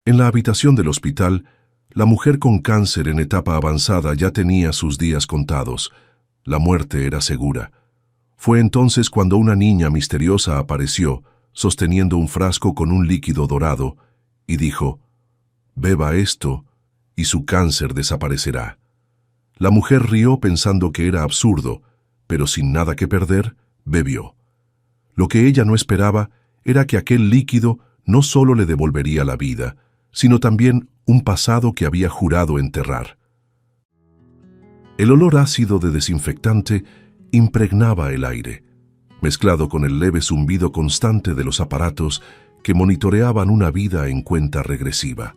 En la habitación del hospital, la mujer con cáncer en etapa avanzada ya tenía sus días contados. La muerte era segura. Fue entonces cuando una niña misteriosa apareció, sosteniendo un frasco con un líquido dorado, y dijo: «Beba esto, y su cáncer desaparecerá». La mujer rió pensando que era absurdo, pero sin nada que perder, bebió. Lo que ella no esperaba era que aquel líquido no solo le devolvería la vida, sino también un pasado que había jurado enterrar. El olor ácido de desinfectante impregnaba el aire, mezclado con el leve zumbido constante de los aparatos que monitoreaban una vida en cuenta regresiva.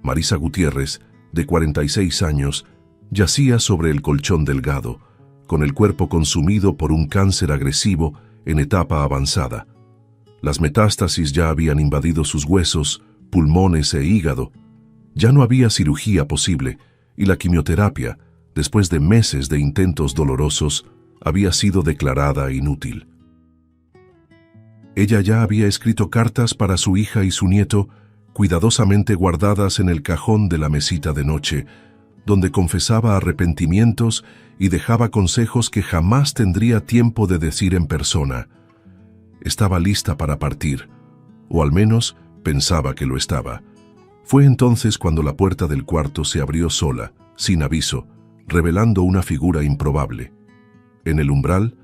Marisa Gutiérrez, de 46 años, yacía sobre el colchón delgado, con el cuerpo consumido por un cáncer agresivo en etapa avanzada. Las metástasis ya habían invadido sus huesos, pulmones e hígado. Ya no había cirugía posible, y la quimioterapia, después de meses de intentos dolorosos, había sido declarada inútil. Ella ya había escrito cartas para su hija y su nieto, cuidadosamente guardadas en el cajón de la mesita de noche, donde confesaba arrepentimientos y dejaba consejos que jamás tendría tiempo de decir en persona. Estaba lista para partir, o al menos pensaba que lo estaba. Fue entonces cuando la puerta del cuarto se abrió sola, sin aviso, revelando una figura improbable. En el umbral,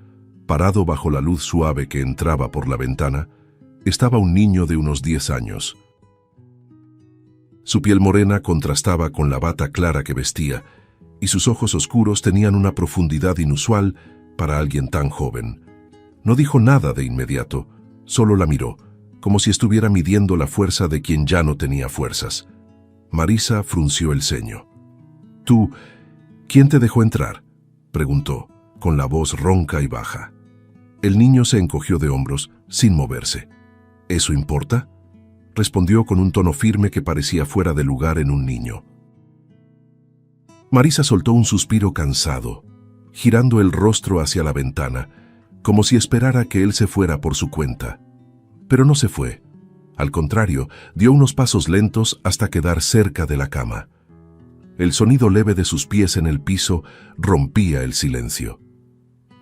parado bajo la luz suave que entraba por la ventana, estaba un niño de unos 10 años. Su piel morena contrastaba con la bata clara que vestía, y sus ojos oscuros tenían una profundidad inusual para alguien tan joven. No dijo nada de inmediato, solo la miró, como si estuviera midiendo la fuerza de quien ya no tenía fuerzas. Marisa frunció el ceño. «¿Tú, quién te dejó entrar?», preguntó, con la voz ronca y baja. El niño se encogió de hombros, sin moverse. «¿Eso importa?», respondió con un tono firme que parecía fuera de lugar en un niño. Marisa soltó un suspiro cansado, girando el rostro hacia la ventana, como si esperara que él se fuera por su cuenta. Pero no se fue. Al contrario, dio unos pasos lentos hasta quedar cerca de la cama. El sonido leve de sus pies en el piso rompía el silencio.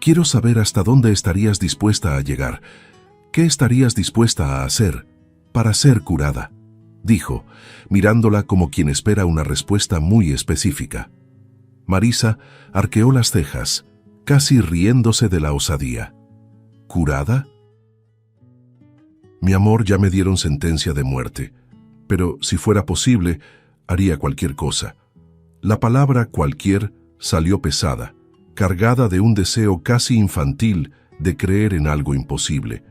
«Quiero saber hasta dónde estarías dispuesta a llegar. ¿Qué estarías dispuesta a hacer para ser curada?», dijo, mirándola como quien espera una respuesta muy específica. Marisa arqueó las cejas, casi riéndose de la osadía. «¿Curada?». «Mi amor, ya me dieron sentencia de muerte, pero si fuera posible, haría cualquier cosa». La palabra cualquier salió pesada, cargada de un deseo casi infantil de creer en algo imposible.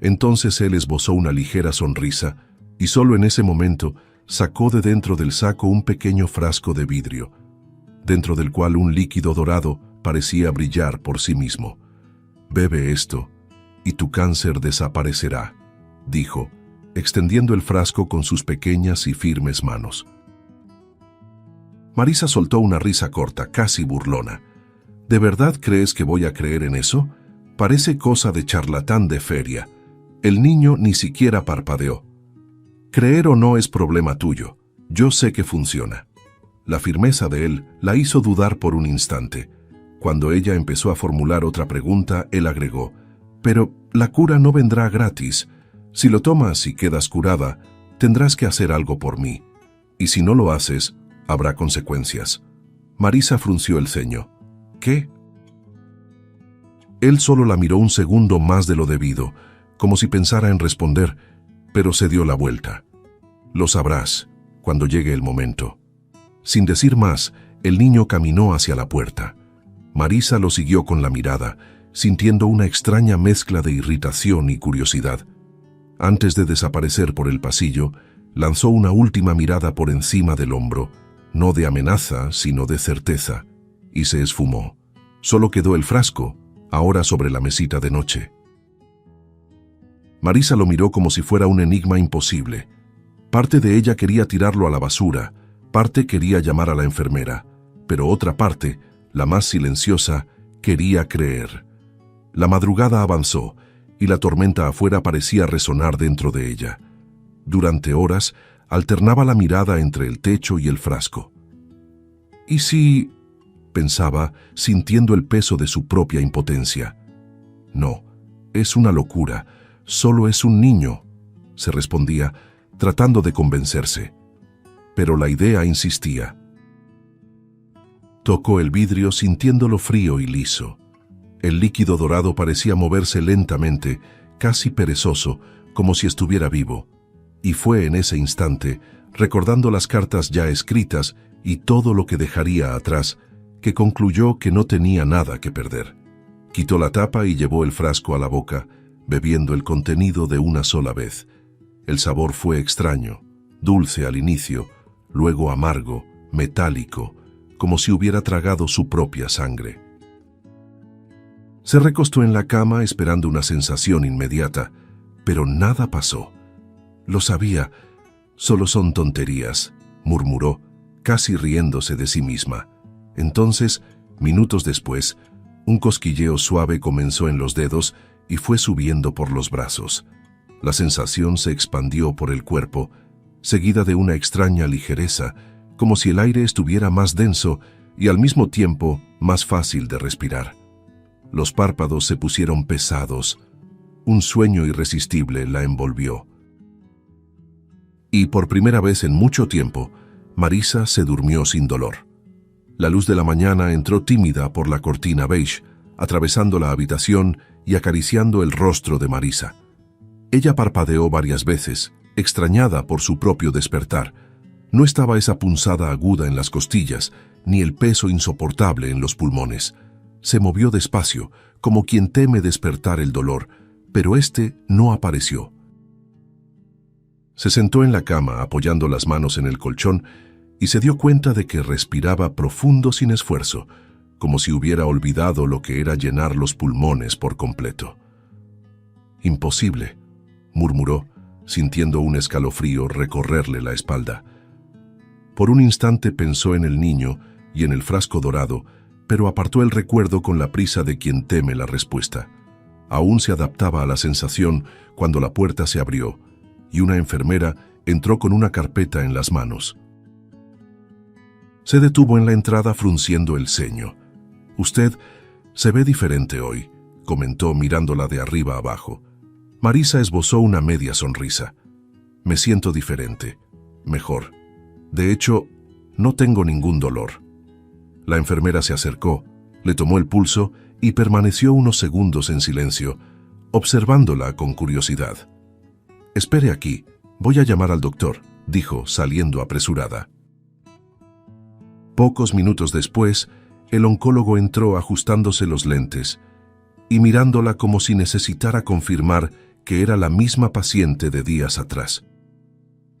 Entonces él esbozó una ligera sonrisa y solo en ese momento sacó de dentro del saco un pequeño frasco de vidrio, dentro del cual un líquido dorado parecía brillar por sí mismo. «Bebe esto y tu cáncer desaparecerá», dijo, extendiendo el frasco con sus pequeñas y firmes manos. Marisa soltó una risa corta, casi burlona. «¿De verdad crees que voy a creer en eso? Parece cosa de charlatán de feria». El niño ni siquiera parpadeó. «Creer o no es problema tuyo. Yo sé que funciona». La firmeza de él la hizo dudar por un instante. Cuando ella empezó a formular otra pregunta, él agregó: «Pero la cura no vendrá gratis. Si lo tomas y quedas curada, tendrás que hacer algo por mí. Y si no lo haces, habrá consecuencias». Marisa frunció el ceño. «¿Qué?». Él solo la miró un segundo más de lo debido, como si pensara en responder, pero se dio la vuelta. «Lo sabrás cuando llegue el momento». Sin decir más, el niño caminó hacia la puerta. Marisa lo siguió con la mirada, sintiendo una extraña mezcla de irritación y curiosidad. Antes de desaparecer por el pasillo, lanzó una última mirada por encima del hombro, no de amenaza, sino de certeza, y se esfumó. Solo quedó el frasco, ahora sobre la mesita de noche. Marisa lo miró como si fuera un enigma imposible. Parte de ella quería tirarlo a la basura, parte quería llamar a la enfermera, pero otra parte, la más silenciosa, quería creer. La madrugada avanzó, y la tormenta afuera parecía resonar dentro de ella. Durante horas, alternaba la mirada entre el techo y el frasco. ¿Y si...? pensaba, sintiendo el peso de su propia impotencia. No, es una locura, solo es un niño, se respondía, tratando de convencerse. Pero la idea insistía. Tocó el vidrio sintiéndolo frío y liso. El líquido dorado parecía moverse lentamente, casi perezoso, como si estuviera vivo. Y fue en ese instante, recordando las cartas ya escritas y todo lo que dejaría atrás, que concluyó que no tenía nada que perder. Quitó la tapa y llevó el frasco a la boca, bebiendo el contenido de una sola vez. El sabor fue extraño, dulce al inicio, luego amargo, metálico, como si hubiera tragado su propia sangre. Se recostó en la cama esperando una sensación inmediata, pero nada pasó. Lo sabía, solo son tonterías, murmuró, casi riéndose de sí misma. Entonces, minutos después, un cosquilleo suave comenzó en los dedos y fue subiendo por los brazos. La sensación se expandió por el cuerpo, seguida de una extraña ligereza, como si el aire estuviera más denso y al mismo tiempo más fácil de respirar. Los párpados se pusieron pesados. Un sueño irresistible la envolvió. Y por primera vez en mucho tiempo, Marisa se durmió sin dolor. La luz de la mañana entró tímida por la cortina beige, atravesando la habitación y acariciando el rostro de Marisa. Ella parpadeó varias veces, extrañada por su propio despertar. No estaba esa punzada aguda en las costillas, ni el peso insoportable en los pulmones. Se movió despacio, como quien teme despertar el dolor, pero este no apareció. Se sentó en la cama apoyando las manos en el colchón y se dio cuenta de que respiraba profundo sin esfuerzo, como si hubiera olvidado lo que era llenar los pulmones por completo. «Imposible», murmuró, sintiendo un escalofrío recorrerle la espalda. Por un instante pensó en el niño y en el frasco dorado, pero apartó el recuerdo con la prisa de quien teme la respuesta. Aún se adaptaba a la sensación cuando la puerta se abrió y una enfermera entró con una carpeta en las manos. Se detuvo en la entrada frunciendo el ceño. «Usted se ve diferente hoy», comentó mirándola de arriba abajo. Marisa esbozó una media sonrisa. «Me siento diferente. Mejor. De hecho, no tengo ningún dolor». La enfermera se acercó, le tomó el pulso y permaneció unos segundos en silencio, observándola con curiosidad. «Espere aquí, voy a llamar al doctor», dijo, saliendo apresurada. Pocos minutos después, el oncólogo entró ajustándose los lentes y mirándola como si necesitara confirmar que era la misma paciente de días atrás.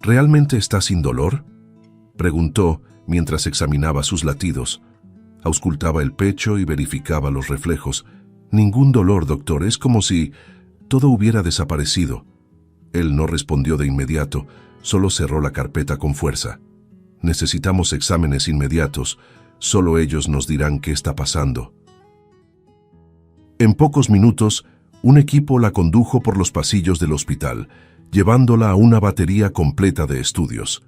«¿Realmente está sin dolor?», preguntó mientras examinaba sus latidos. Auscultaba el pecho y verificaba los reflejos. «Ningún dolor, doctor, es como si todo hubiera desaparecido». Él no respondió de inmediato, solo cerró la carpeta con fuerza. «Necesitamos exámenes inmediatos, solo ellos nos dirán qué está pasando». En pocos minutos, un equipo la condujo por los pasillos del hospital, llevándola a una batería completa de estudios.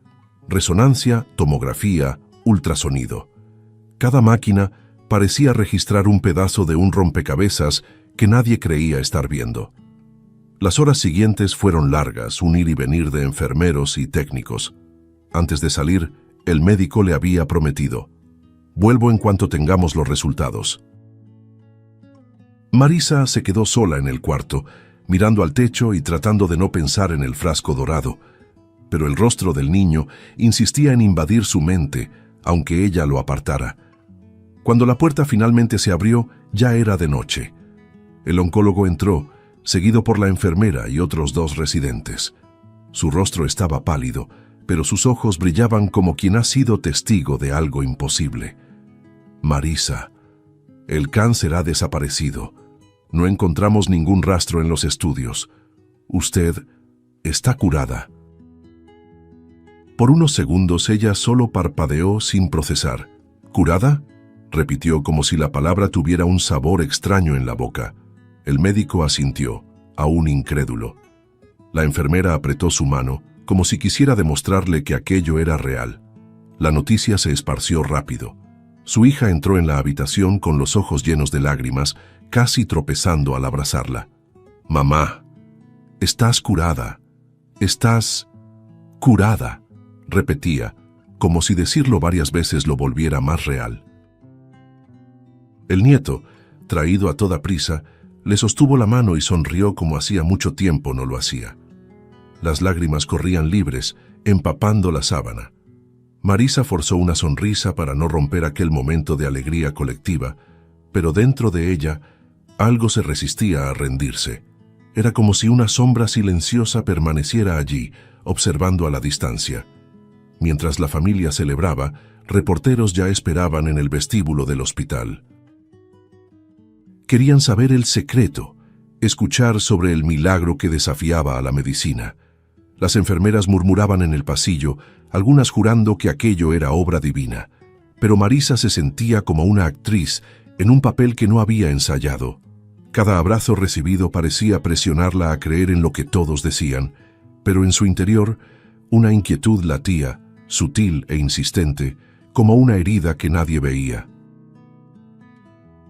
Resonancia, tomografía, ultrasonido. Cada máquina parecía registrar un pedazo de un rompecabezas que nadie creía estar viendo. Las horas siguientes fueron largas, un ir y venir de enfermeros y técnicos. Antes de salir, el médico le había prometido: «Vuelvo en cuanto tengamos los resultados». Marisa se quedó sola en el cuarto, mirando al techo y tratando de no pensar en el frasco dorado. Pero el rostro del niño insistía en invadir su mente, aunque ella lo apartara. Cuando la puerta finalmente se abrió, ya era de noche. El oncólogo entró, seguido por la enfermera y otros 2 residentes. Su rostro estaba pálido, pero sus ojos brillaban como quien ha sido testigo de algo imposible. «Marisa, el cáncer ha desaparecido. No encontramos ningún rastro en los estudios. Usted está curada». Por unos segundos ella solo parpadeó sin procesar. «¿Curada?», repitió como si la palabra tuviera un sabor extraño en la boca. El médico asintió, aún incrédulo. La enfermera apretó su mano, como si quisiera demostrarle que aquello era real. La noticia se esparció rápido. Su hija entró en la habitación con los ojos llenos de lágrimas, casi tropezando al abrazarla. «Mamá, estás curada. Estás curada», repetía, como si decirlo varias veces lo volviera más real. El nieto, traído a toda prisa, le sostuvo la mano y sonrió como hacía mucho tiempo no lo hacía. Las lágrimas corrían libres, empapando la sábana. Marisa forzó una sonrisa para no romper aquel momento de alegría colectiva, pero dentro de ella algo se resistía a rendirse. Era como si una sombra silenciosa permaneciera allí, observando a la distancia. Mientras la familia celebraba, reporteros ya esperaban en el vestíbulo del hospital. Querían saber el secreto, escuchar sobre el milagro que desafiaba a la medicina. Las enfermeras murmuraban en el pasillo, algunas jurando que aquello era obra divina. Pero Marisa se sentía como una actriz en un papel que no había ensayado. Cada abrazo recibido parecía presionarla a creer en lo que todos decían, pero en su interior una inquietud latía, sutil e insistente, como una herida que nadie veía.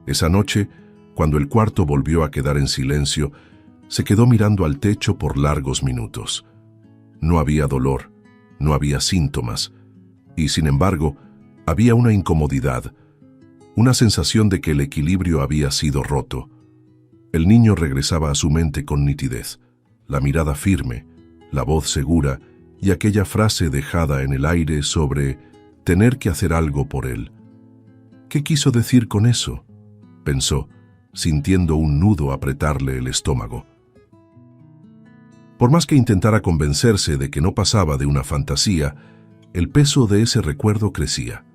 Esa noche, cuando el cuarto volvió a quedar en silencio, se quedó mirando al techo por largos minutos. No había dolor, no había síntomas, y sin embargo, había una incomodidad, una sensación de que el equilibrio había sido roto. El niño regresaba a su mente con nitidez, la mirada firme, la voz segura y aquella frase dejada en el aire sobre tener que hacer algo por él. ¿Qué quiso decir con eso?, pensó, sintiendo un nudo apretarle el estómago. Por más que intentara convencerse de que no pasaba de una fantasía, el peso de ese recuerdo crecía.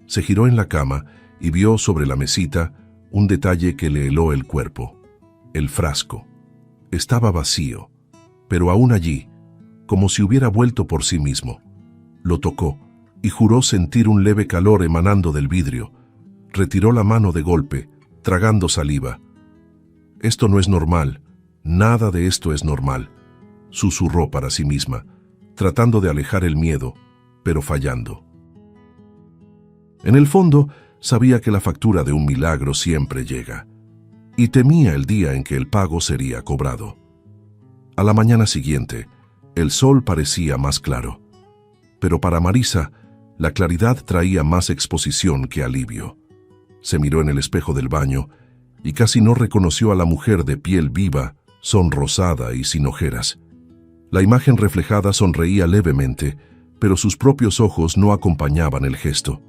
Se giró en la cama y vio sobre la mesita un detalle que le heló el cuerpo. El frasco. Estaba vacío, pero aún allí, como si hubiera vuelto por sí mismo. Lo tocó y juró sentir un leve calor emanando del vidrio. Retiró la mano de golpe, tragando saliva. «Esto no es normal, nada de esto es normal», susurró para sí misma, tratando de alejar el miedo, pero fallando. En el fondo, sabía que la factura de un milagro siempre llega, y temía el día en que el pago sería cobrado. A la mañana siguiente, el sol parecía más claro, pero para Marisa, la claridad traía más exposición que alivio. Se miró en el espejo del baño y casi no reconoció a la mujer de piel viva, sonrosada y sin ojeras. La imagen reflejada sonreía levemente, pero sus propios ojos no acompañaban el gesto.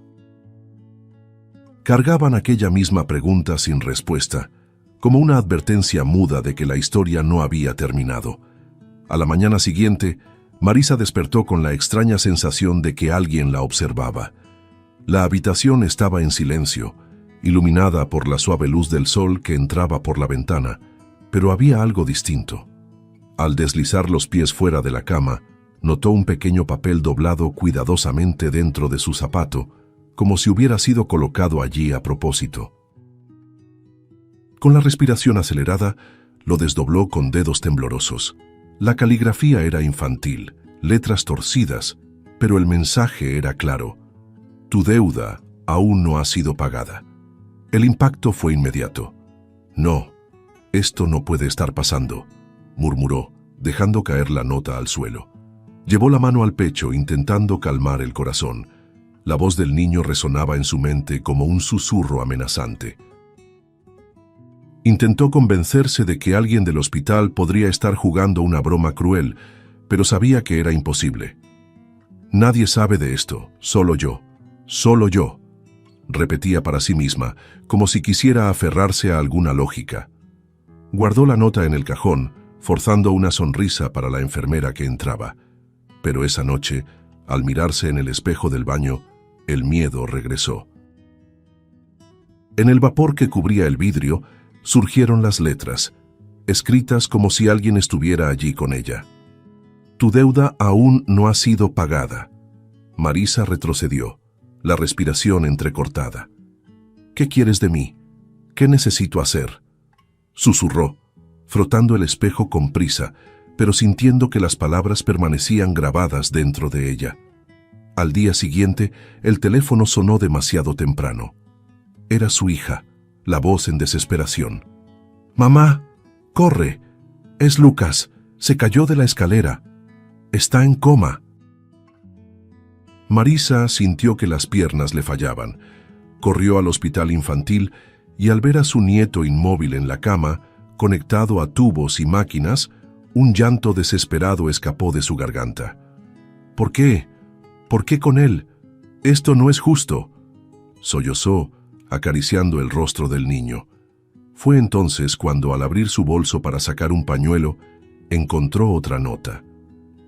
Cargaban aquella misma pregunta sin respuesta, como una advertencia muda de que la historia no había terminado. A la mañana siguiente, Marisa despertó con la extraña sensación de que alguien la observaba. La habitación estaba en silencio, iluminada por la suave luz del sol que entraba por la ventana, pero había algo distinto. Al deslizar los pies fuera de la cama, notó un pequeño papel doblado cuidadosamente dentro de su zapato, como si hubiera sido colocado allí a propósito. Con la respiración acelerada, lo desdobló con dedos temblorosos. La caligrafía era infantil, letras torcidas, pero el mensaje era claro. Tu deuda aún no ha sido pagada. El impacto fue inmediato. No, esto no puede estar pasando, murmuró, dejando caer la nota al suelo. Llevó la mano al pecho intentando calmar el corazón. La voz del niño resonaba en su mente como un susurro amenazante. Intentó convencerse de que alguien del hospital podría estar jugando una broma cruel, pero sabía que era imposible. Nadie sabe de esto, solo yo, repetía para sí misma, como si quisiera aferrarse a alguna lógica. Guardó la nota en el cajón, forzando una sonrisa para la enfermera que entraba. Pero esa noche, al mirarse en el espejo del baño, el miedo regresó. En el vapor que cubría el vidrio, surgieron las letras, escritas como si alguien estuviera allí con ella. Tu deuda aún no ha sido pagada. Marisa retrocedió, la respiración entrecortada. ¿Qué quieres de mí? ¿Qué necesito hacer?, susurró, frotando el espejo con prisa, pero sintiendo que las palabras permanecían grabadas dentro de ella. Al día siguiente, el teléfono sonó demasiado temprano. Era su hija, la voz en desesperación. «Mamá, corre. Es Lucas. Se cayó de la escalera. Está en coma». Marisa sintió que las piernas le fallaban. Corrió al hospital infantil y al ver a su nieto inmóvil en la cama, conectado a tubos y máquinas, un llanto desesperado escapó de su garganta. «¿Por qué? ¿Por qué con él? Esto no es justo», sollozó, acariciando el rostro del niño. Fue entonces cuando, al abrir su bolso para sacar un pañuelo, encontró otra nota.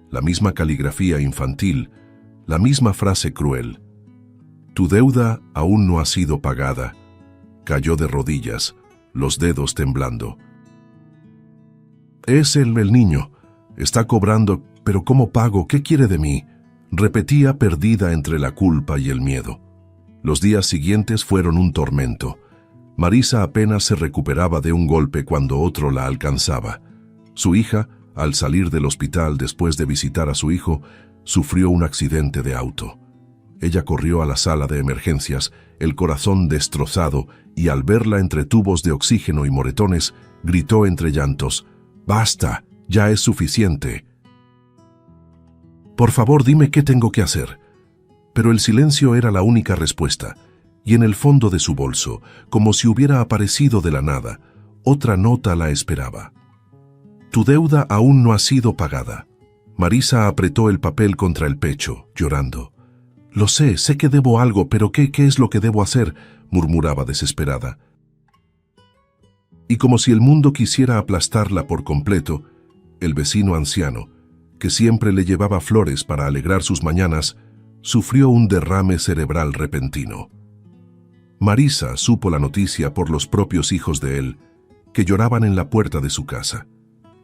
La misma caligrafía infantil, la misma frase cruel. «Tu deuda aún no ha sido pagada». Cayó de rodillas, los dedos temblando. «Es él el niño. Está cobrando, pero ¿cómo pago? ¿Qué quiere de mí?», repetía perdida entre la culpa y el miedo. Los días siguientes fueron un tormento. Marisa apenas se recuperaba de un golpe cuando otro la alcanzaba. Su hija, al salir del hospital después de visitar a su hijo, sufrió un accidente de auto. Ella corrió a la sala de emergencias, el corazón destrozado, y al verla entre tubos de oxígeno y moretones, gritó entre llantos: «¡Basta! Ya es suficiente. Por favor, dime qué tengo que hacer». Pero el silencio era la única respuesta, y en el fondo de su bolso, como si hubiera aparecido de la nada, otra nota la esperaba. «Tu deuda aún no ha sido pagada». Marisa apretó el papel contra el pecho, llorando. «Lo sé que debo algo, pero ¿qué es lo que debo hacer?», murmuraba desesperada. Y como si el mundo quisiera aplastarla por completo, el vecino anciano, que siempre le llevaba flores para alegrar sus mañanas, sufrió un derrame cerebral repentino. Marisa supo la noticia por los propios hijos de él, que lloraban en la puerta de su casa.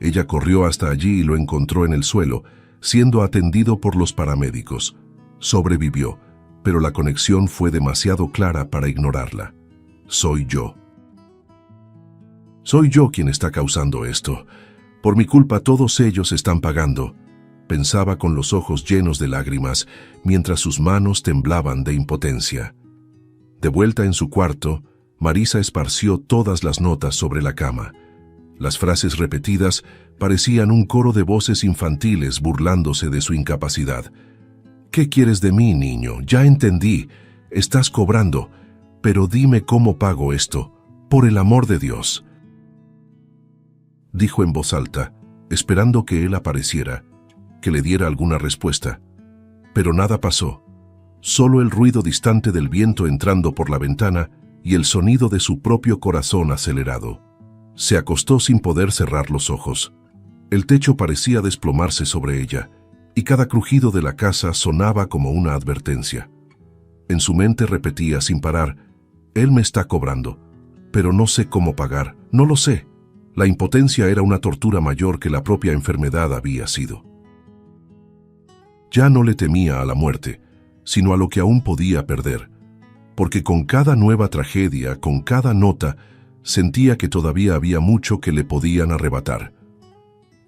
Ella corrió hasta allí y lo encontró en el suelo, siendo atendido por los paramédicos. Sobrevivió, pero la conexión fue demasiado clara para ignorarla. «Soy yo. Soy yo quien está causando esto. Por mi culpa todos ellos están pagando», pensaba con los ojos llenos de lágrimas, mientras sus manos temblaban de impotencia. De vuelta en su cuarto, Marisa esparció todas las notas sobre la cama. Las frases repetidas parecían un coro de voces infantiles burlándose de su incapacidad. «¿Qué quieres de mí, niño? Ya entendí. Estás cobrando. Pero dime cómo pago esto. Por el amor de Dios», dijo en voz alta, esperando que él apareciera, que le diera alguna respuesta. Pero nada pasó. Solo el ruido distante del viento entrando por la ventana y el sonido de su propio corazón acelerado. Se acostó sin poder cerrar los ojos. El techo parecía desplomarse sobre ella, y cada crujido de la casa sonaba como una advertencia. En su mente repetía sin parar: «Él me está cobrando, pero no sé cómo pagar, no lo sé». La impotencia era una tortura mayor que la propia enfermedad había sido. Ya no le temía a la muerte, sino a lo que aún podía perder, porque con cada nueva tragedia, con cada nota, sentía que todavía había mucho que le podían arrebatar.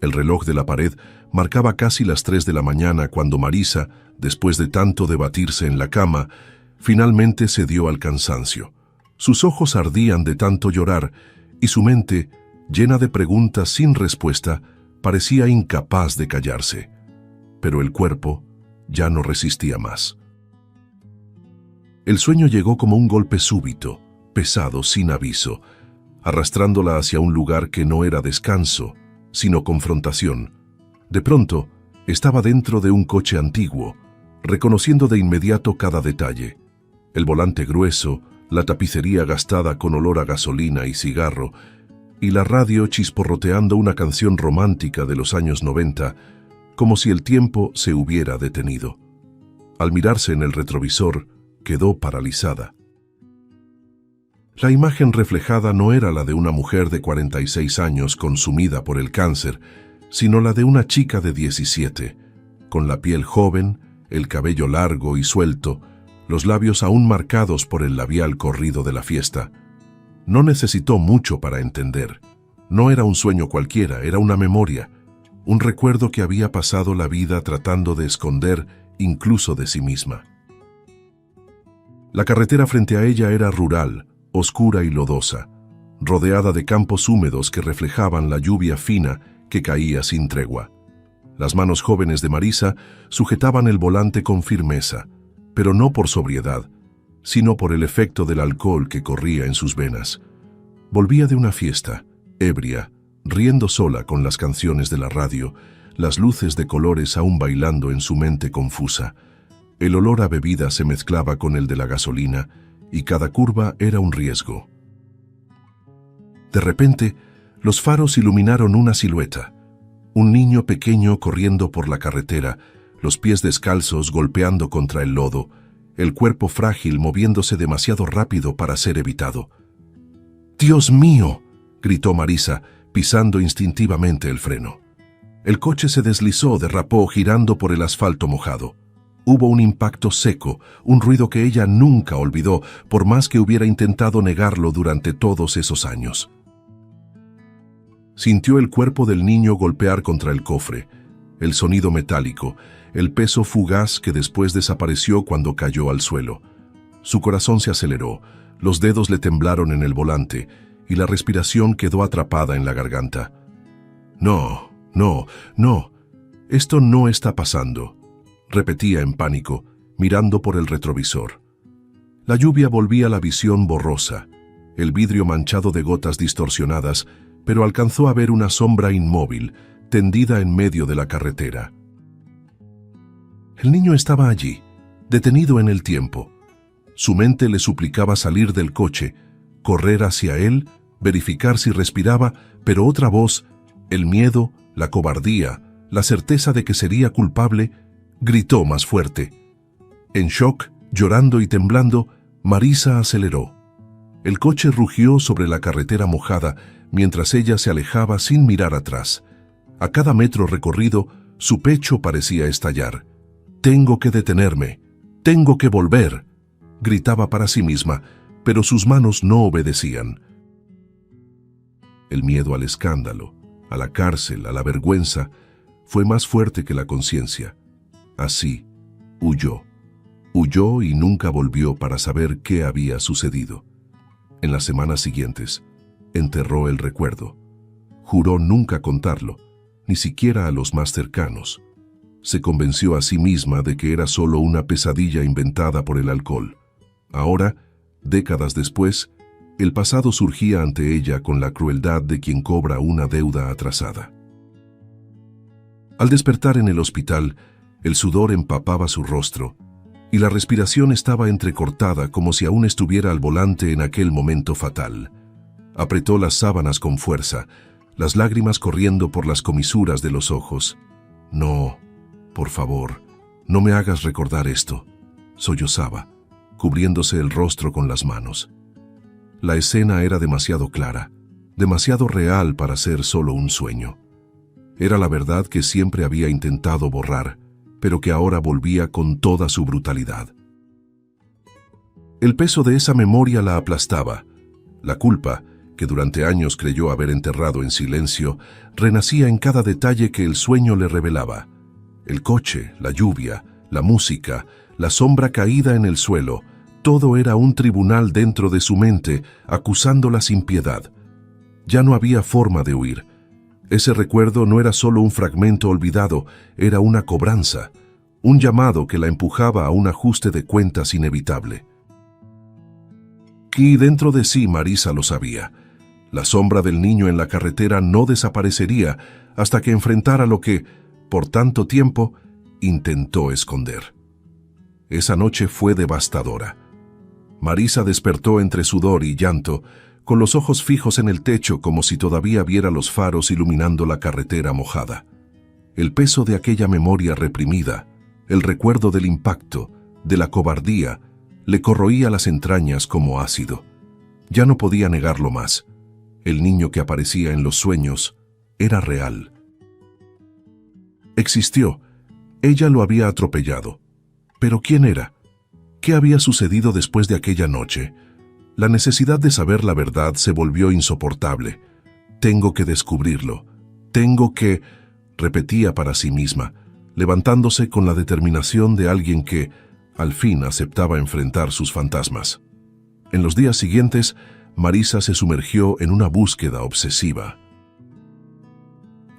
El reloj de la pared marcaba casi las 3 de la mañana cuando Marisa, después de tanto debatirse en la cama, finalmente cedió al cansancio. Sus ojos ardían de tanto llorar y su mente, llena de preguntas sin respuesta, parecía incapaz de callarse. Pero el cuerpo ya no resistía más. El sueño llegó como un golpe súbito, pesado, sin aviso, arrastrándola hacia un lugar que no era descanso, sino confrontación. De pronto, estaba dentro de un coche antiguo, reconociendo de inmediato cada detalle. El volante grueso, la tapicería gastada con olor a gasolina y cigarro, y la radio chisporroteando una canción romántica de los años 90, como si el tiempo se hubiera detenido. Al mirarse en el retrovisor, quedó paralizada. La imagen reflejada no era la de una mujer de 46 años consumida por el cáncer, sino la de una chica de 17, con la piel joven, el cabello largo y suelto, los labios aún marcados por el labial corrido de la fiesta. No necesitó mucho para entender. No era un sueño cualquiera, era una memoria. un recuerdo que había pasado la vida tratando de esconder incluso de sí misma. La carretera frente a ella era rural, oscura y lodosa, rodeada de campos húmedos que reflejaban la lluvia fina que caía sin tregua. Las manos jóvenes de Marisa sujetaban el volante con firmeza, pero no por sobriedad, sino por el efecto del alcohol que corría en sus venas. Volvía de una fiesta, ebria, riendo sola con las canciones de la radio, las luces de colores aún bailando en su mente confusa. El olor a bebida se mezclaba con el de la gasolina y cada curva era un riesgo. De repente, los faros iluminaron una silueta. Un niño pequeño corriendo por la carretera, los pies descalzos golpeando contra el lodo, el cuerpo frágil moviéndose demasiado rápido para ser evitado. ¡Dios mío!, gritó Marisa, pisando instintivamente el freno. El coche se deslizó, derrapó, girando por el asfalto mojado. Hubo un impacto seco, un ruido que ella nunca olvidó, por más que hubiera intentado negarlo durante todos esos años. Sintió el cuerpo del niño golpear contra el cofre, el sonido metálico, el peso fugaz que después desapareció cuando cayó al suelo. Su corazón se aceleró, los dedos le temblaron en el volante y la respiración quedó atrapada en la garganta. No, esto no está pasando, repetía en pánico, mirando por el retrovisor. La lluvia volvía la visión borrosa, el vidrio manchado de gotas distorsionadas, pero alcanzó a ver una sombra inmóvil, tendida en medio de la carretera. El niño estaba allí, detenido en el tiempo. Su mente le suplicaba salir del coche, correr hacia él, verificar si respiraba, pero otra voz, el miedo, la cobardía, la certeza de que sería culpable, gritó más fuerte. En shock, llorando y temblando, Marisa aceleró. El coche rugió sobre la carretera mojada mientras ella se alejaba sin mirar atrás. A cada metro recorrido, su pecho parecía estallar. «Tengo que detenerme, tengo que volver», gritaba para sí misma, pero sus manos no obedecían. El miedo al escándalo, a la cárcel, a la vergüenza, fue más fuerte que la conciencia. Así, huyó. Huyó y nunca volvió para saber qué había sucedido. En las semanas siguientes, enterró el recuerdo. Juró nunca contarlo, ni siquiera a los más cercanos. Se convenció a sí misma de que era solo una pesadilla inventada por el alcohol. Ahora, décadas después, el pasado surgía ante ella con la crueldad de quien cobra una deuda atrasada. Al despertar en el hospital, el sudor empapaba su rostro y la respiración estaba entrecortada como si aún estuviera al volante en aquel momento fatal. Apretó las sábanas con fuerza, las lágrimas corriendo por las comisuras de los ojos. «No, por favor, no me hagas recordar esto», sollozaba, cubriéndose el rostro con las manos. La escena era demasiado clara, demasiado real para ser solo un sueño. Era la verdad que siempre había intentado borrar, pero que ahora volvía con toda su brutalidad. El peso de esa memoria la aplastaba. La culpa, que durante años creyó haber enterrado en silencio, renacía en cada detalle que el sueño le revelaba. El coche, la lluvia, la música, la sombra caída en el suelo, todo era un tribunal dentro de su mente, acusándola sin piedad. Ya no había forma de huir. Ese recuerdo no era solo un fragmento olvidado, era una cobranza, un llamado que la empujaba a un ajuste de cuentas inevitable. Y dentro de sí Marisa lo sabía. La sombra del niño en la carretera no desaparecería hasta que enfrentara lo que, por tanto tiempo, intentó esconder. Esa noche fue devastadora. Marisa despertó entre sudor y llanto, con los ojos fijos en el techo como si todavía viera los faros iluminando la carretera mojada. El peso de aquella memoria reprimida, el recuerdo del impacto, de la cobardía, le corroía las entrañas como ácido. Ya no podía negarlo más. El niño que aparecía en los sueños era real. Existió. Ella lo había atropellado. ¿Pero quién era? ¿Qué había sucedido después de aquella noche? La necesidad de saber la verdad se volvió insoportable. Tengo que descubrirlo. Tengo que... repetía para sí misma, levantándose con la determinación de alguien que, al fin, aceptaba enfrentar sus fantasmas. En los días siguientes, Marisa se sumergió en una búsqueda obsesiva.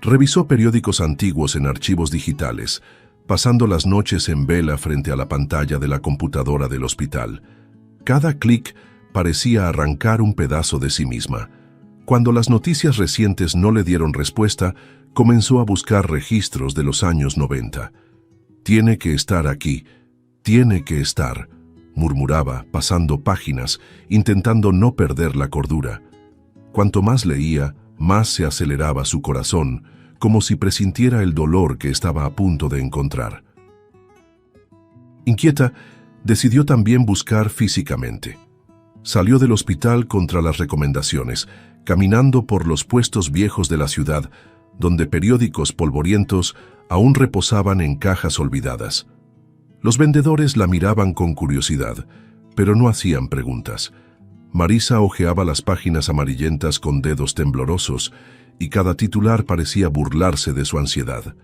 Revisó periódicos antiguos en archivos digitales, pasando las noches en vela frente a la pantalla de la computadora del hospital. Cada clic parecía arrancar un pedazo de sí misma. Cuando las noticias recientes no le dieron respuesta, comenzó a buscar registros de los años 90. «Tiene que estar aquí, tiene que estar», murmuraba, pasando páginas, intentando no perder la cordura. Cuanto más leía, más se aceleraba su corazón, como si presintiera el dolor que estaba a punto de encontrar. Inquieta, decidió también buscar físicamente. Salió del hospital contra las recomendaciones, caminando por los puestos viejos de la ciudad, donde periódicos polvorientos aún reposaban en cajas olvidadas. Los vendedores la miraban con curiosidad, pero no hacían preguntas. Marisa hojeaba las páginas amarillentas con dedos temblorosos, y cada titular parecía burlarse de su ansiedad.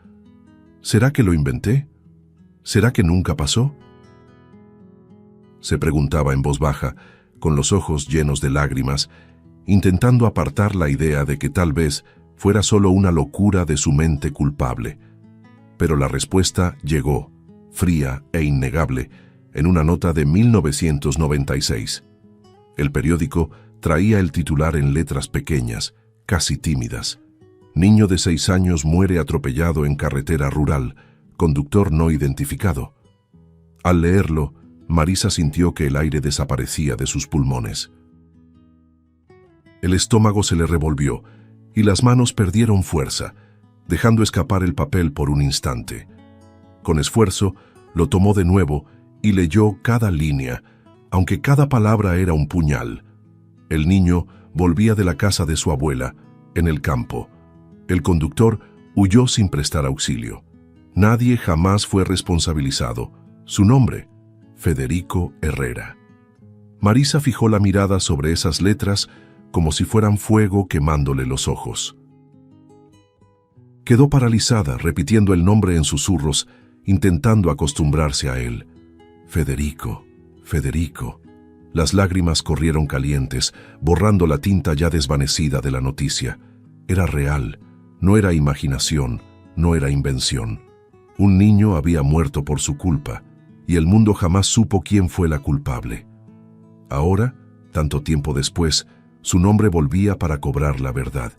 ¿Será que lo inventé? ¿Será que nunca pasó? Se preguntaba en voz baja, con los ojos llenos de lágrimas, intentando apartar la idea de que tal vez fuera solo una locura de su mente culpable. Pero la respuesta llegó, fría e innegable, en una nota de 1996. El periódico traía el titular en letras pequeñas, casi tímidas. Niño de 6 años muere atropellado en carretera rural, conductor no identificado. Al leerlo, Marisa sintió que el aire desaparecía de sus pulmones. El estómago se le revolvió y las manos perdieron fuerza, dejando escapar el papel por un instante. Con esfuerzo, lo tomó de nuevo y leyó cada línea, aunque cada palabra era un puñal. El niño volvía de la casa de su abuela, en el campo. El conductor huyó sin prestar auxilio. Nadie jamás fue responsabilizado. Su nombre, Federico Herrera. Marisa fijó la mirada sobre esas letras como si fueran fuego quemándole los ojos. Quedó paralizada, repitiendo el nombre en susurros, intentando acostumbrarse a él. Federico, Federico. Las lágrimas corrieron calientes, borrando la tinta ya desvanecida de la noticia. Era real, no era imaginación, no era invención. Un niño había muerto por su culpa, y el mundo jamás supo quién fue la culpable. Ahora, tanto tiempo después, su nombre volvía para cobrar la verdad.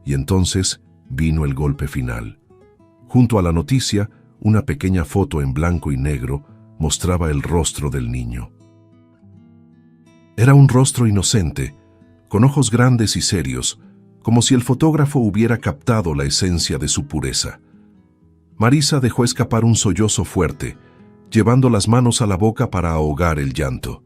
Y entonces vino el golpe final. Junto a la noticia, una pequeña foto en blanco y negro mostraba el rostro del niño. Era un rostro inocente, con ojos grandes y serios, como si el fotógrafo hubiera captado la esencia de su pureza. Marisa dejó escapar un sollozo fuerte, llevando las manos a la boca para ahogar el llanto.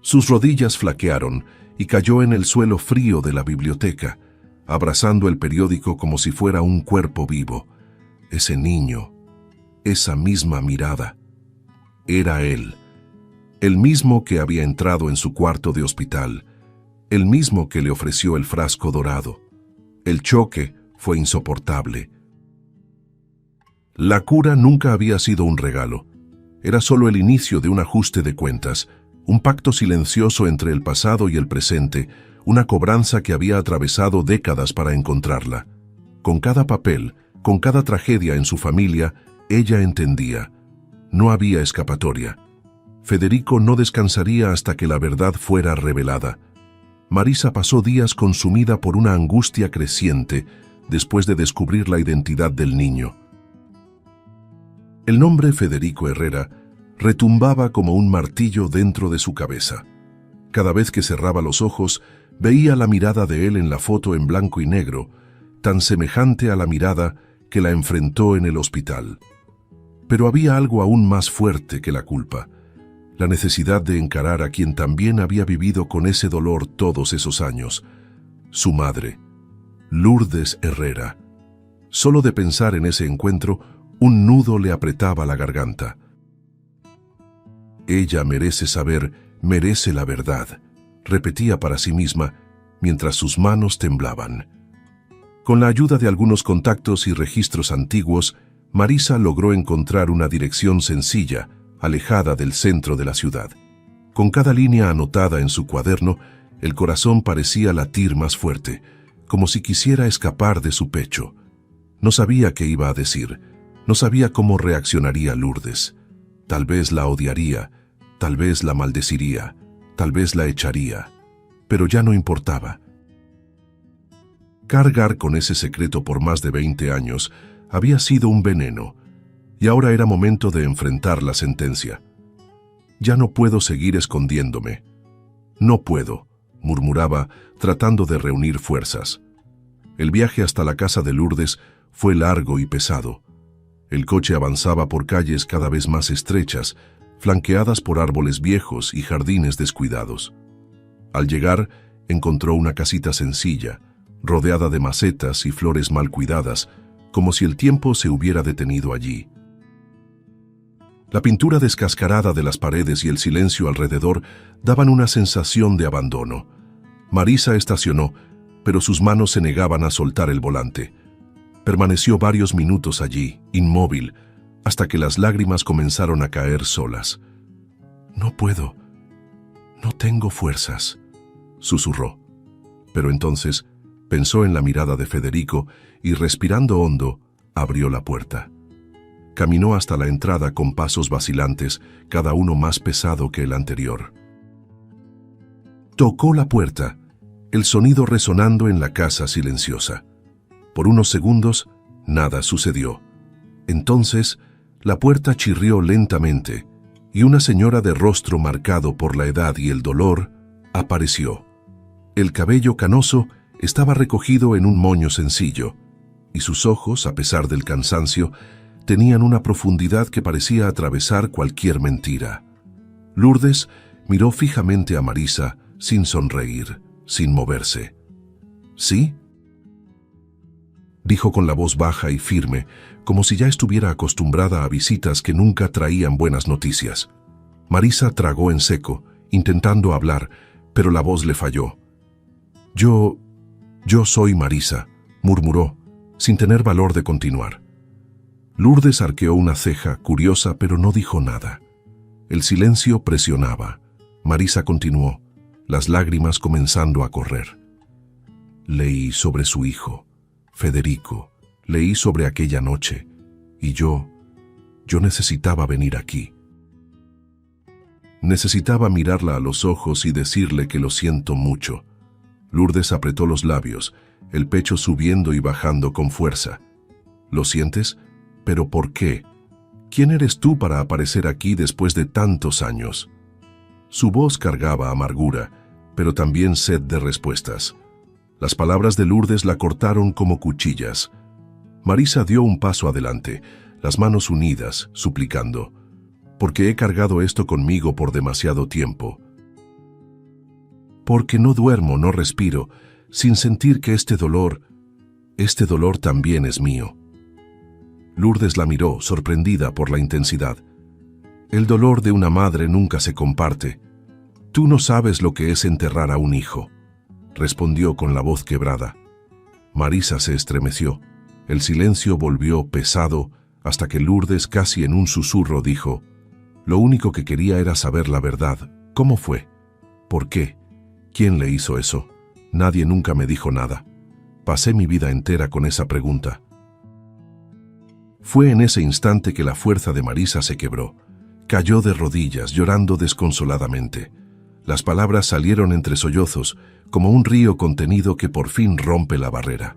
Sus rodillas flaquearon y cayó en el suelo frío de la biblioteca, abrazando el periódico como si fuera un cuerpo vivo. Ese niño, esa misma mirada, era él, el mismo que había entrado en su cuarto de hospital, el mismo que le ofreció el frasco dorado. El choque fue insoportable. La cura nunca había sido un regalo. Era solo el inicio de un ajuste de cuentas, un pacto silencioso entre el pasado y el presente, una cobranza que había atravesado décadas para encontrarla. Con cada papel, con cada tragedia en su familia, ella entendía. No había escapatoria. Federico no descansaría hasta que la verdad fuera revelada. Marisa pasó días consumida por una angustia creciente después de descubrir la identidad del niño. El nombre Federico Herrera retumbaba como un martillo dentro de su cabeza. Cada vez que cerraba los ojos, veía la mirada de él en la foto en blanco y negro, tan semejante a la mirada que la enfrentó en el hospital. Pero había algo aún más fuerte que la culpa, la necesidad de encarar a quien también había vivido con ese dolor todos esos años, su madre, Lourdes Herrera. Solo de pensar en ese encuentro, un nudo le apretaba la garganta. Ella merece saber, merece la verdad, repetía para sí misma, mientras sus manos temblaban. Con la ayuda de algunos contactos y registros antiguos, Marisa logró encontrar una dirección sencilla, alejada del centro de la ciudad. Con cada línea anotada en su cuaderno, el corazón parecía latir más fuerte, como si quisiera escapar de su pecho. No sabía qué iba a decir, no sabía cómo reaccionaría Lourdes. Tal vez la odiaría, tal vez la maldeciría, tal vez la echaría, pero ya no importaba. Cargar con ese secreto por más de 20 años había sido un veneno, y ahora era momento de enfrentar la sentencia. Ya no puedo seguir escondiéndome. No puedo, murmuraba, tratando de reunir fuerzas. El viaje hasta la casa de Lourdes fue largo y pesado. El coche avanzaba por calles cada vez más estrechas, flanqueadas por árboles viejos y jardines descuidados. Al llegar, encontró una casita sencilla, rodeada de macetas y flores mal cuidadas, como si el tiempo se hubiera detenido allí. La pintura descascarada de las paredes y el silencio alrededor daban una sensación de abandono. Marisa estacionó, pero sus manos se negaban a soltar el volante. Permaneció varios minutos allí, inmóvil, hasta que las lágrimas comenzaron a caer solas. «No puedo, no tengo fuerzas», susurró. Pero entonces pensó en la mirada de Federico y, respirando hondo, abrió la puerta. Caminó hasta la entrada con pasos vacilantes, cada uno más pesado que el anterior. Tocó la puerta, el sonido resonando en la casa silenciosa. Por unos segundos, nada sucedió. Entonces, la puerta chirrió lentamente y una señora de rostro marcado por la edad y el dolor apareció. El cabello canoso estaba recogido en un moño sencillo, y sus ojos, a pesar del cansancio, tenían una profundidad que parecía atravesar cualquier mentira. Lourdes miró fijamente a Marisa, sin sonreír, sin moverse. «¿Sí?», dijo con la voz baja y firme, como si ya estuviera acostumbrada a visitas que nunca traían buenas noticias. Marisa tragó en seco, intentando hablar, pero la voz le falló. Yo soy Marisa», murmuró, sin tener valor de continuar. Lourdes arqueó una ceja, curiosa, pero no dijo nada. El silencio presionaba. Marisa continuó, las lágrimas comenzando a correr. «Leí sobre su hijo, Federico, leí sobre aquella noche, y yo necesitaba venir aquí. Necesitaba mirarla a los ojos y decirle que lo siento mucho». Lourdes apretó los labios, el pecho subiendo y bajando con fuerza. «¿Lo sientes? ¿Pero por qué? ¿Quién eres tú para aparecer aquí después de tantos años?». Su voz cargaba amargura, pero también sed de respuestas. Las palabras de Lourdes la cortaron como cuchillas. Marisa dio un paso adelante, las manos unidas, suplicando: «Porque he cargado esto conmigo por demasiado tiempo. Porque no duermo, no respiro, sin sentir que este dolor también es mío». Lourdes la miró, sorprendida por la intensidad. «El dolor de una madre nunca se comparte. Tú no sabes lo que es enterrar a un hijo», respondió con la voz quebrada. Marisa se estremeció. El silencio volvió pesado hasta que Lourdes, casi en un susurro, dijo: «Lo único que quería era saber la verdad. ¿Cómo fue? ¿Por qué? ¿Quién le hizo eso? Nadie nunca me dijo nada. Pasé mi vida entera con esa pregunta». Fue en ese instante que la fuerza de Marisa se quebró. Cayó de rodillas, llorando desconsoladamente. Las palabras salieron entre sollozos, como un río contenido que por fin rompe la barrera.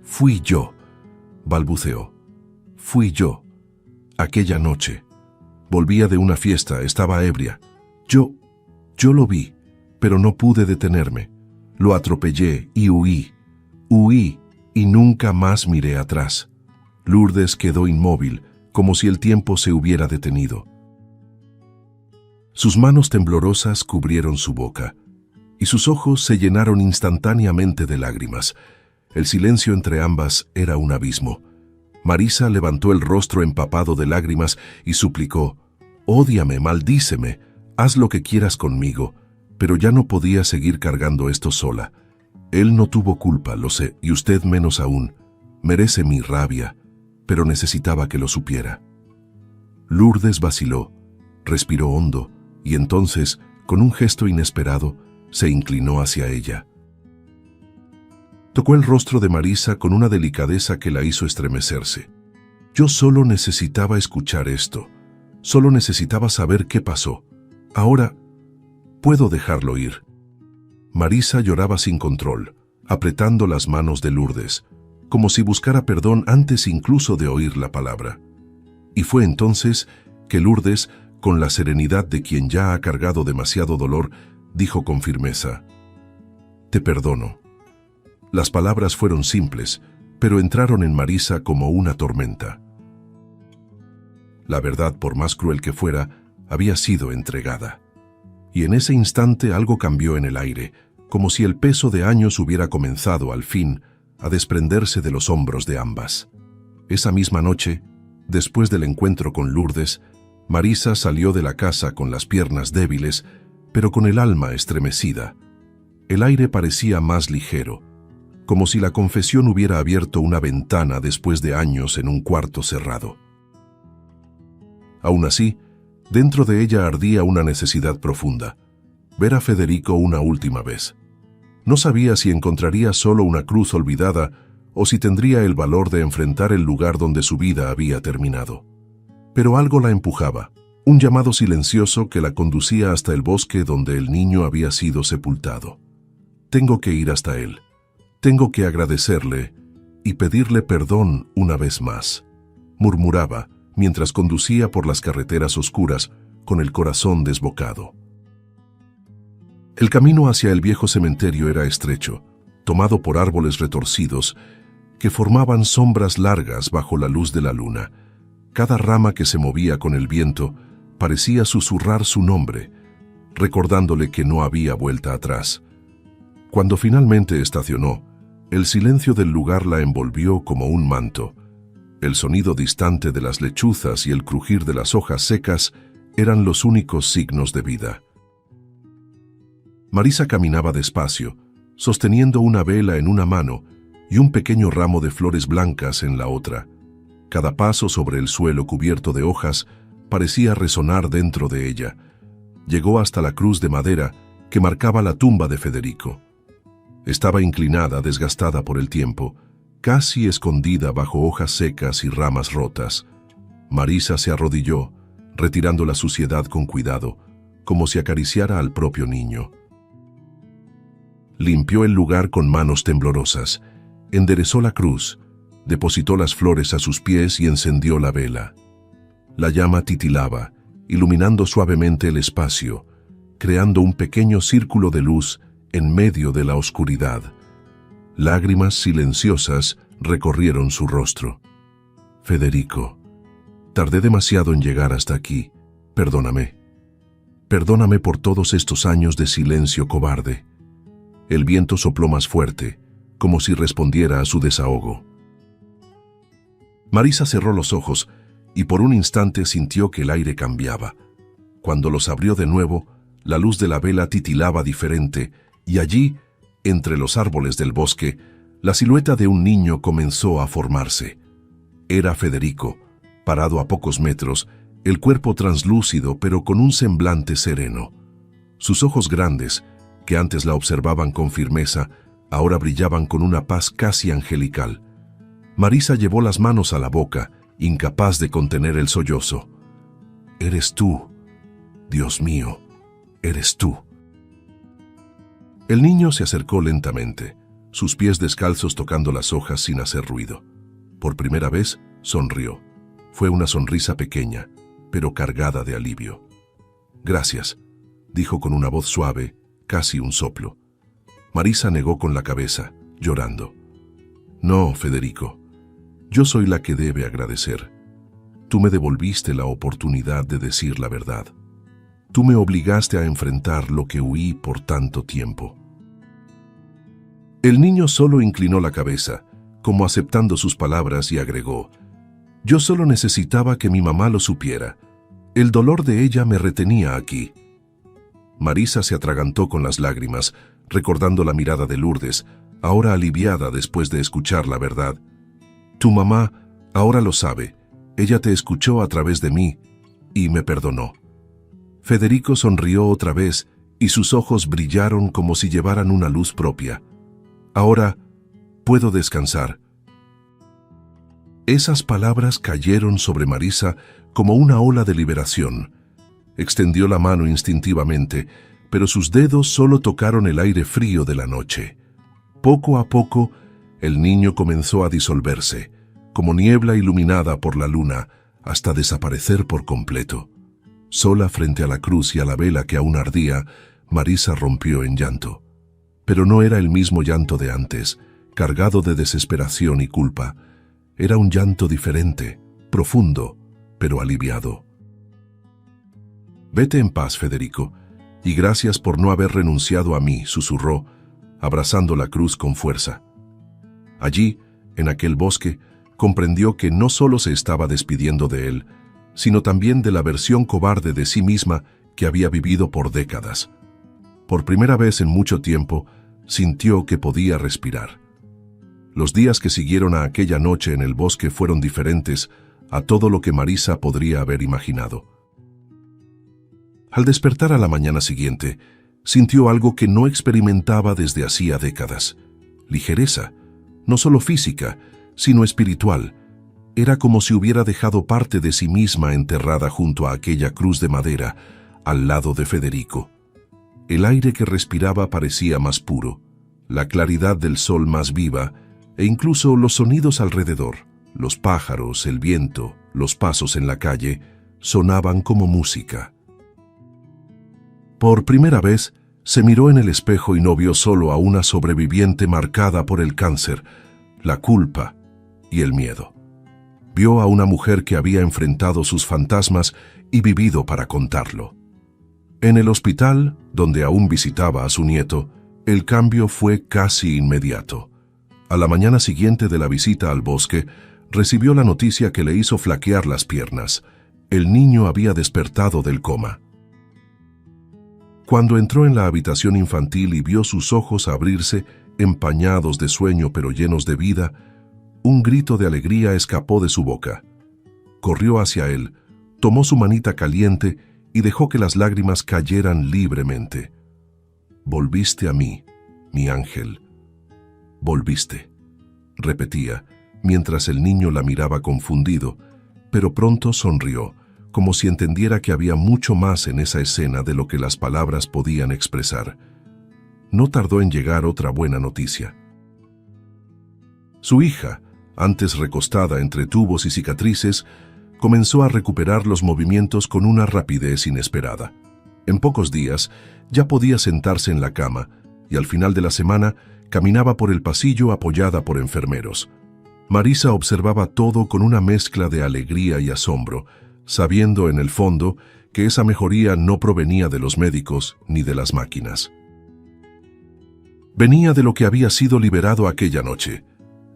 «Fui yo», balbuceó. «Fui yo. Aquella noche. Volvía de una fiesta, estaba ebria. Yo lo vi, pero no pude detenerme. Lo atropellé y huí. Huí y nunca más miré atrás». Lourdes quedó inmóvil, como si el tiempo se hubiera detenido. Sus manos temblorosas cubrieron su boca, y sus ojos se llenaron instantáneamente de lágrimas. El silencio entre ambas era un abismo. Marisa levantó el rostro empapado de lágrimas y suplicó: «Ódiame, maldíceme, haz lo que quieras conmigo», pero ya no podía seguir cargando esto sola. Él no tuvo culpa, lo sé, y usted menos aún. Merece mi rabia, pero necesitaba que lo supiera. Lourdes vaciló, respiró hondo, y entonces, con un gesto inesperado, se inclinó hacia ella. Tocó el rostro de Marisa con una delicadeza que la hizo estremecerse. Yo solo necesitaba escuchar esto. Solo necesitaba saber qué pasó. Ahora, puedo dejarlo ir. Marisa lloraba sin control, apretando las manos de Lourdes, como si buscara perdón antes incluso de oír la palabra. Y fue entonces que Lourdes, con la serenidad de quien ya ha cargado demasiado dolor, dijo con firmeza: «Te perdono». Las palabras fueron simples, pero entraron en Marisa como una tormenta. La verdad, por más cruel que fuera, había sido entregada. Y en ese instante algo cambió en el aire, como si el peso de años hubiera comenzado, al fin, a desprenderse de los hombros de ambas. Esa misma noche, después del encuentro con Lourdes, Marisa salió de la casa con las piernas débiles, pero con el alma estremecida. El aire parecía más ligero, como si la confesión hubiera abierto una ventana después de años en un cuarto cerrado. Aún así, dentro de ella ardía una necesidad profunda: ver a Federico una última vez. No sabía si encontraría solo una cruz olvidada o si tendría el valor de enfrentar el lugar donde su vida había terminado. Pero algo la empujaba, un llamado silencioso que la conducía hasta el bosque donde el niño había sido sepultado. Tengo que ir hasta él. Tengo que agradecerle y pedirle perdón una vez más, murmuraba mientras conducía por las carreteras oscuras con el corazón desbocado. El camino hacia el viejo cementerio era estrecho, tomado por árboles retorcidos que formaban sombras largas bajo la luz de la luna. Cada rama que se movía con el viento parecía susurrar su nombre, recordándole que no había vuelta atrás. Cuando finalmente estacionó, el silencio del lugar la envolvió como un manto. El sonido distante de las lechuzas y el crujir de las hojas secas eran los únicos signos de vida. Marisa caminaba despacio, sosteniendo una vela en una mano y un pequeño ramo de flores blancas en la otra. Cada paso sobre el suelo cubierto de hojas parecía resonar dentro de ella. Llegó hasta la cruz de madera que marcaba la tumba de Federico. Estaba inclinada, desgastada por el tiempo, casi escondida bajo hojas secas y ramas rotas. Marisa se arrodilló, retirando la suciedad con cuidado, como si acariciara al propio niño. Limpió el lugar con manos temblorosas, enderezó la cruz, depositó las flores a sus pies y encendió la vela. La llama titilaba, iluminando suavemente el espacio, creando un pequeño círculo de luz en medio de la oscuridad. Lágrimas silenciosas recorrieron su rostro. Federico, tardé demasiado en llegar hasta aquí. Perdóname. Perdóname por todos estos años de silencio cobarde. El viento sopló más fuerte, como si respondiera a su desahogo. Marisa cerró los ojos y por un instante sintió que el aire cambiaba. Cuando los abrió de nuevo, la luz de la vela titilaba diferente y allí, entre los árboles del bosque, la silueta de un niño comenzó a formarse. Era Federico, parado a pocos metros, el cuerpo translúcido pero con un semblante sereno. Sus ojos grandes, que antes la observaban con firmeza, ahora brillaban con una paz casi angelical. Marisa llevó las manos a la boca, incapaz de contener el sollozo. «Eres tú, Dios mío, eres tú». El niño se acercó lentamente, sus pies descalzos tocando las hojas sin hacer ruido. Por primera vez, sonrió. Fue una sonrisa pequeña, pero cargada de alivio. «Gracias», dijo con una voz suave, casi un soplo. Marisa negó con la cabeza, llorando. «No, Federico, yo soy la que debe agradecer. Tú me devolviste la oportunidad de decir la verdad. Tú me obligaste a enfrentar lo que huí por tanto tiempo». El niño solo inclinó la cabeza, como aceptando sus palabras, y agregó: «Yo solo necesitaba que mi mamá lo supiera. El dolor de ella me retenía aquí». Marisa se atragantó con las lágrimas, recordando la mirada de Lourdes, ahora aliviada después de escuchar la verdad. Tu mamá ahora lo sabe. Ella te escuchó a través de mí y me perdonó. Federico sonrió otra vez y sus ojos brillaron como si llevaran una luz propia. Ahora puedo descansar. Esas palabras cayeron sobre Marisa como una ola de liberación. Extendió la mano instintivamente, pero sus dedos solo tocaron el aire frío de la noche. Poco a poco, el niño comenzó a disolverse, como niebla iluminada por la luna, hasta desaparecer por completo. Sola frente a la cruz y a la vela que aún ardía, Marisa rompió en llanto. Pero no era el mismo llanto de antes, cargado de desesperación y culpa. Era un llanto diferente, profundo, pero aliviado. Vete en paz, Federico, y gracias por no haber renunciado a mí, susurró, abrazando la cruz con fuerza. Allí, en aquel bosque, comprendió que no solo se estaba despidiendo de él, sino también de la versión cobarde de sí misma que había vivido por décadas. Por primera vez en mucho tiempo, sintió que podía respirar. Los días que siguieron a aquella noche en el bosque fueron diferentes a todo lo que Marisa podría haber imaginado. Al despertar a la mañana siguiente, sintió algo que no experimentaba desde hacía décadas. Ligereza, no solo física, sino espiritual. Era como si hubiera dejado parte de sí misma enterrada junto a aquella cruz de madera, al lado de Federico. El aire que respiraba parecía más puro, la claridad del sol más viva, e incluso los sonidos alrededor, los pájaros, el viento, los pasos en la calle, sonaban como música. Por primera vez, se miró en el espejo y no vio solo a una sobreviviente marcada por el cáncer, la culpa y el miedo. Vio a una mujer que había enfrentado sus fantasmas y vivido para contarlo. En el hospital, donde aún visitaba a su nieto, el cambio fue casi inmediato. A la mañana siguiente de la visita al bosque, recibió la noticia que le hizo flaquear las piernas. El niño había despertado del coma. Cuando entró en la habitación infantil y vio sus ojos abrirse, empañados de sueño pero llenos de vida, un grito de alegría escapó de su boca. Corrió hacia él, tomó su manita caliente y dejó que las lágrimas cayeran libremente. «Volviste a mí, mi ángel. Volviste», repetía, mientras el niño la miraba confundido, pero pronto sonrió, como si entendiera que había mucho más en esa escena de lo que las palabras podían expresar. No tardó en llegar otra buena noticia. Su hija, antes recostada entre tubos y cicatrices, comenzó a recuperar los movimientos con una rapidez inesperada. En pocos días ya podía sentarse en la cama y al final de la semana caminaba por el pasillo apoyada por enfermeros. Marisa observaba todo con una mezcla de alegría y asombro, sabiendo en el fondo que esa mejoría no provenía de los médicos ni de las máquinas. Venía de lo que había sido liberado aquella noche: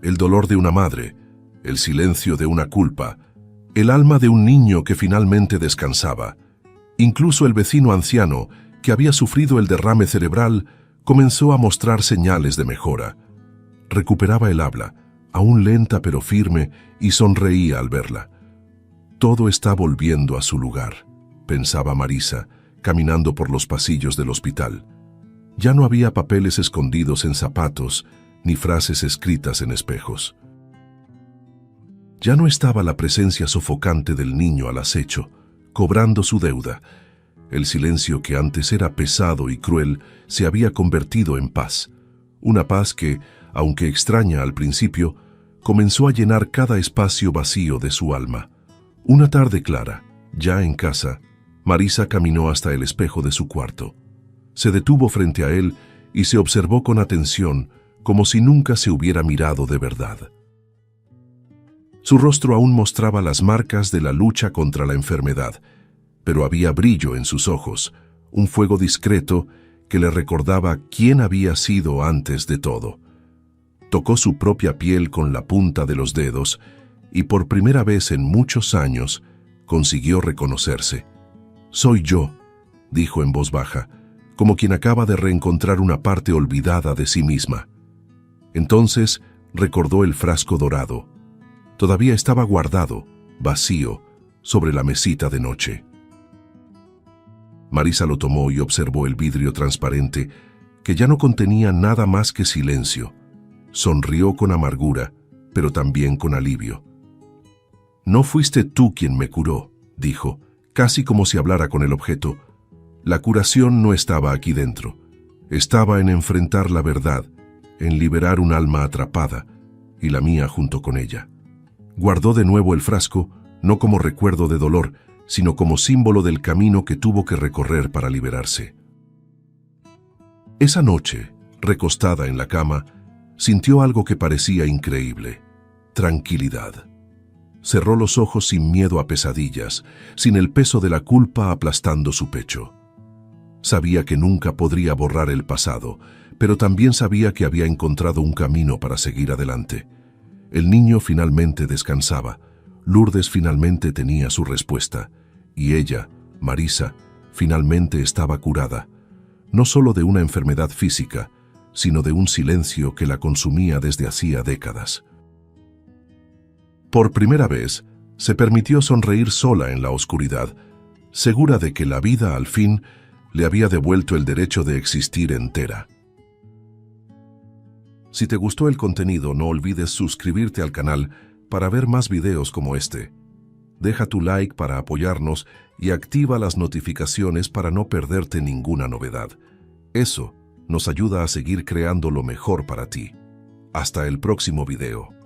el dolor de una madre, el silencio de una culpa, el alma de un niño que finalmente descansaba. Incluso el vecino anciano, que había sufrido el derrame cerebral, comenzó a mostrar señales de mejora. Recuperaba el habla, aún lenta pero firme, y sonreía al verla. Todo está volviendo a su lugar, pensaba Marisa, caminando por los pasillos del hospital. Ya no había papeles escondidos en zapatos, ni frases escritas en espejos. Ya no estaba la presencia sofocante del niño al acecho, cobrando su deuda. El silencio que antes era pesado y cruel se había convertido en paz. Una paz que, aunque extraña al principio, comenzó a llenar cada espacio vacío de su alma. Una tarde clara, ya en casa, Marisa caminó hasta el espejo de su cuarto. Se detuvo frente a él y se observó con atención, como si nunca se hubiera mirado de verdad. Su rostro aún mostraba las marcas de la lucha contra la enfermedad, pero había brillo en sus ojos, un fuego discreto que le recordaba quién había sido antes de todo. Tocó su propia piel con la punta de los dedos y por primera vez en muchos años consiguió reconocerse. «Soy yo», dijo en voz baja, como quien acaba de reencontrar una parte olvidada de sí misma. Entonces recordó el frasco dorado. Todavía estaba guardado, vacío, sobre la mesita de noche. Marisa lo tomó y observó el vidrio transparente, que ya no contenía nada más que silencio. Sonrió con amargura, pero también con alivio. «No fuiste tú quien me curó», dijo, casi como si hablara con el objeto. «La curación no estaba aquí dentro. Estaba en enfrentar la verdad, en liberar un alma atrapada, y la mía junto con ella». Guardó de nuevo el frasco, no como recuerdo de dolor, sino como símbolo del camino que tuvo que recorrer para liberarse. Esa noche, recostada en la cama, sintió algo que parecía increíble: tranquilidad. Cerró los ojos sin miedo a pesadillas, sin el peso de la culpa aplastando su pecho. Sabía que nunca podría borrar el pasado, pero también sabía que había encontrado un camino para seguir adelante. El niño finalmente descansaba, Lourdes finalmente tenía su respuesta, y ella, Marisa, finalmente estaba curada, no solo de una enfermedad física, sino de un silencio que la consumía desde hacía décadas. Por primera vez, se permitió sonreír sola en la oscuridad, segura de que la vida al fin le había devuelto el derecho de existir entera. Si te gustó el contenido, no olvides suscribirte al canal para ver más videos como este. Deja tu like para apoyarnos y activa las notificaciones para no perderte ninguna novedad. Eso nos ayuda a seguir creando lo mejor para ti. Hasta el próximo video.